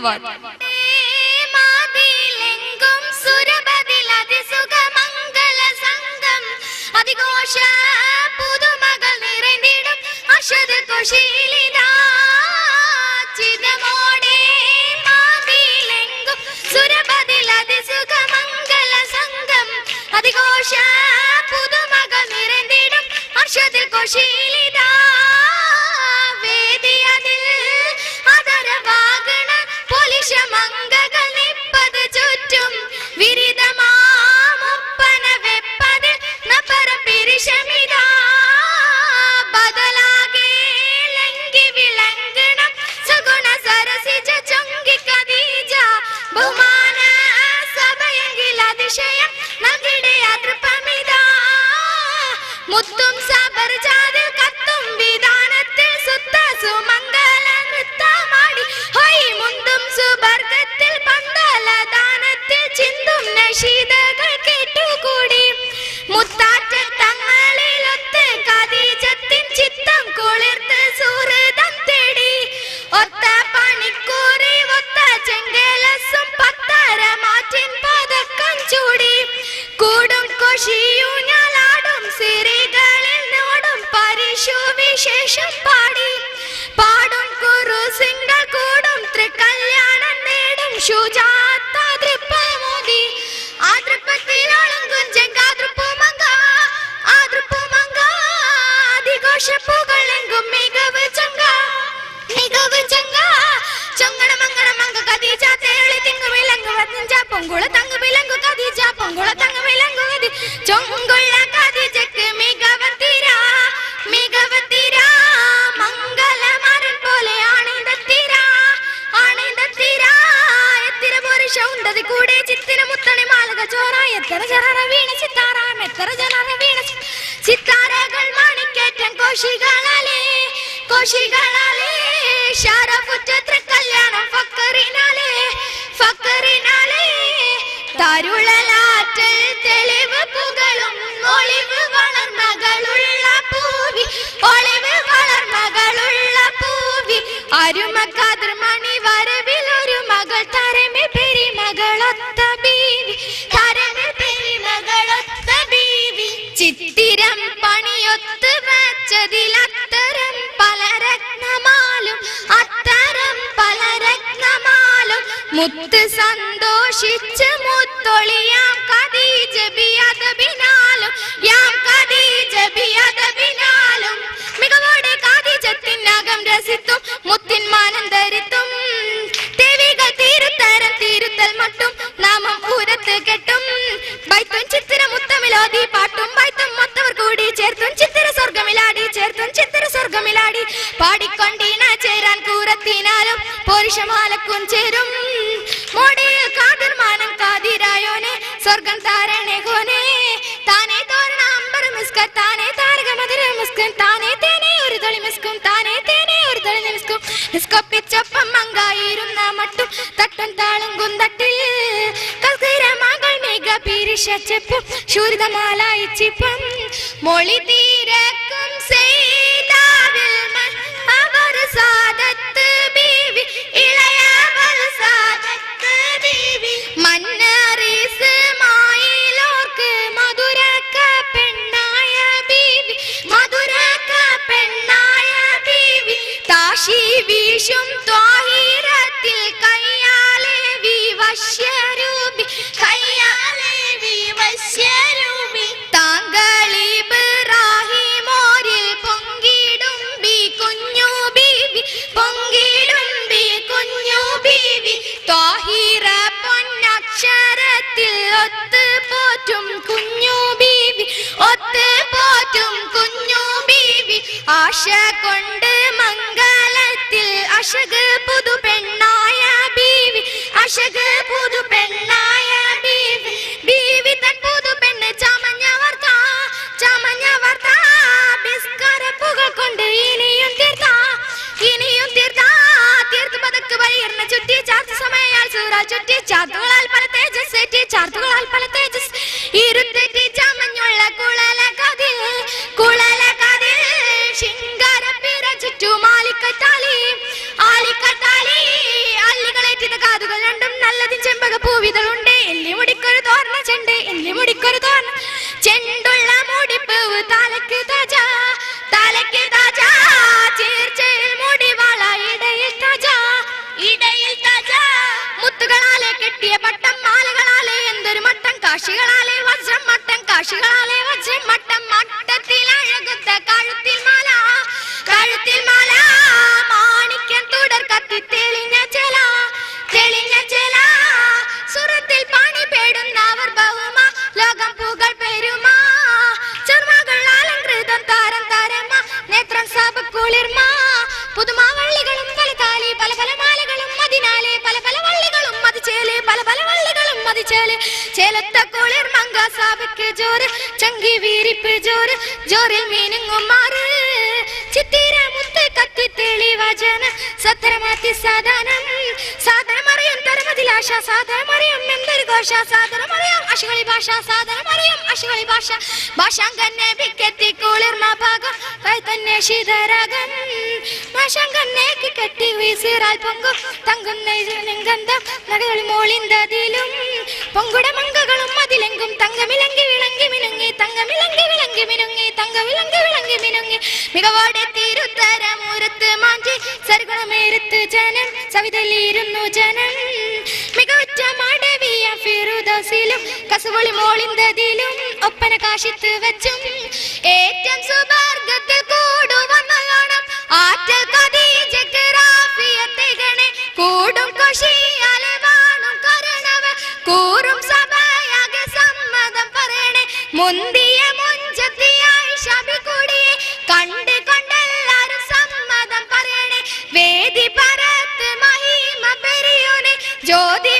धन्यवाद. മുത്ത് സന്തോഷിച്ച് മുത്തൊളിയാം ഖദീജ ബിയദ്ബിനാലും യാം ഖദീജ ബിയദ്ബിനാലും മികവോടെ ഖദീജത്തിനകം രസിത്തും മുത്തിൻ മാനന്തരിത്തും ദേവികൾ തീരുത്തരം തീരുത്തൽ മട്ടും നാമം ഊരത്ത് കെട്ടും ബൈത്തും ചിത്തിര മുത്തമിലോതി പാട്ടും ബൈത്തും മൊത്തവർ കൂടി ചേർത്തും ചിത്തിര സ്വർഗമിലാടി ചേർത്തും ചിത്തിര സ്വർഗമിലാടി പാടിക്കൊണ്ടീന ചേരാൻ കൂരത്തിനാലും പോരിഷമാലക്കും ചേരും മോടിയിൽ കാതിർമാനം കാതിരായോനെ സ്വർഗം താരണേ കോനെ താനേ തോരണ അമ്പർ മിസ്കർ താനേ താരക മധുര മിസ്കൻ താനേ തേനെ ഒരു തൊളി മിസ്കും താനേ തേനെ ഒരു തൊളി മിസ്കും മിസ്കൊപ്പിച്ചൊപ്പം മങ്കായിരുന്ന മട്ടും തട്ടും താളും കുന്തട്ടിൽ കൽക്കീര മകൾ മിക പിരിശച്ചപ്പും ശൂരിതമാലായി ചിപ്പം മൊളി തീരക്കും സെയ്താവിൽ മൻ അവർ സാദത്ത് ബീവി ഇളയവൾ സാദത്ത് ബീവി മന്നറിസ് മായിലോർക്ക് മധുരക്ക പെണ്ണായ ബീവി മധുരക്ക പെണ്ണായ ബീവി താശി വീശും ത്വാഹിരത്തിൽ കയ്യാലെ വിവശ്യരൂപി കയ്യാലെ വിവശ്യരൂപി താങ്കളിബ്രാഹിമോരിൽ പൊങ്കിടും ബി കുഞ്ഞു ബീവി പൊങ്കിടും ബി കുഞ്ഞു ബീവി ത്വാഹിര പൊന്നക്ഷരത്തിൽ ഒത്ത് പോറ്റും കുഞ്ഞു ബീവി ഒത്ത് പോറ്റും കുഞ്ഞു ബീവി ആശ കൊണ്ട് മംഗലത്തിൽ അശക് പുതു പെണ്ണായ ബീവി അശക് പുതു പെണ്ണായ ബീവി ബീവി തൻ പുതു പെണ്ണ് ചമഞ്ഞ വാർത്ത ബിസ്കരപ്പുകൾ കൊണ്ട് ഇനിയും തീർത്തു പതക്ക് വൈർന്ന ചുറ്റി ചാർത്ത് സമയാൽ സൂറ ചുറ്റി ചാർത്തുകളാൽ പല തേജസ് ചാർത്തുകളാൽ പല തേജസ് ഇരുത്തെറ്റി ചമഞ്ഞുള്ള കുളല കതിൽ ശിങ്കാരപ്പിര ചുറ്റും ആലിക്കത്താലി അല്ലികളേറ്റിത മുല്ലപ്പൂവിൻ ചെമ്പക പൂവിതളുണ്ട് എല്ലി മുടിക്കൊരു തോർന്ന ചെണ്ട് എല്ലി മുടിക്കൊരു തോർന്ന ചെണ്ടുള്ള മുടിപ്പൂവ് തലക്ക് താജ തലക്ക് താജ ചീർച്ചയിൽ മുടിവാള ഇടയിൽ താജ ഇടയിൽ താജ മുത്തുകളാലെ കെട്ടിയ പട്ടം മാലകളാലെ എന്തൊരു മട്ടം കാശികളാലെ വജ്രം മട്ടം കാശികളാലെ വജ്രം മട്ടം മട്ടത്തിൽ അഴകുത്ത കഴുത്തിൽ മാല കഴുത്തിൽ മാല മാണിക്യം തുടർ കത്തി തെളിഞ്ഞ ചെല തെളിഞ്ഞ ചെല സുരത്തിൽ പണി പേടുന്നവർ ബഹുമ ലോകം പുകൾ പെരുമാ ചെറുമകൾ അലങ്കൃതം താരം താരമ നേത്രം സഭ കുളിർമ പുതുമാവള്ളികളും പല താലി പല പല മാലകളും അതിനാലെ പല പല വള്ളികളും മതിച്ചേല് പല പല വള്ളികളും മതിച്ചേല് ചേലത്ത കുളിർ മങ്ക സഭയ്ക്ക് ജോറ് ചങ്കി വീരിപ്പ് ജോറ് ജോറിൽ മീനുങ്ങും മാറ് ചിത്തിര മുത്ത് കത്തി തെളി വചന സത്തരമാത്തി സാധനം സാധനമറിയാം തരമതിലാശ സാധനമറിയാം എന്തൊരു ഘോഷ സാധനമറിയാം അശുകളി ഭാഷ സാധനമറിയാം അശുകളി ഭാഷ ഭാഷാങ്കന്നെ വിക്കെത്തി കുളിർമ ഭാഗം കൈ തന്നെ ശീതരാഗം ഭാഷാങ്കന്നേക്ക് കെട്ടി വീസിറാൽ പൊങ്കും തങ്കുന്ന ഗന്ധം നടകളി മോളിന്തതിലും പൊങ്കുട മങ്കകളും അതിലെങ്കും തങ്കമിലങ്കി വിളങ്ങി മിനുങ്ങി തങ്കമിലങ്കി വിളങ്ങി മിനുങ്ങി തങ്കമിലങ്കി വിളങ്ങി മിനുങ്ങി മികവോടെ തിരുത്തരമുരത്ത് മാഞ്ചി സർഗുണമേരുത്ത് ജനം സവിതലിരുന്നു ജനം മികവുറ്റ മാടവിയ ഫിറുദൗസിലും കസുവളി മോളിന്തതിലും ഒപ്പന കാശിത്ത് വെച്ചും ഏറ്റവും സുവർഗത്തിൽ കൂടുവന്നോണം ആറ്റൽ ഖദീജക്ക് റാഫിയത്തെ ഗണേ കൂടും കൊഷിയാലെ വാണും കരണവ കൂറും സഭയാകെ സമ്മതം പറയണേ മുന്തിയ മുഞ്ചത്തിയായി ശബികുടിയെ കണ്ട് കൊണ്ടെല്ലാരും സമ്മതം പറയണേ വേദി പരത്ത് മഹിമ പെരിയോനെ ജ്യോതി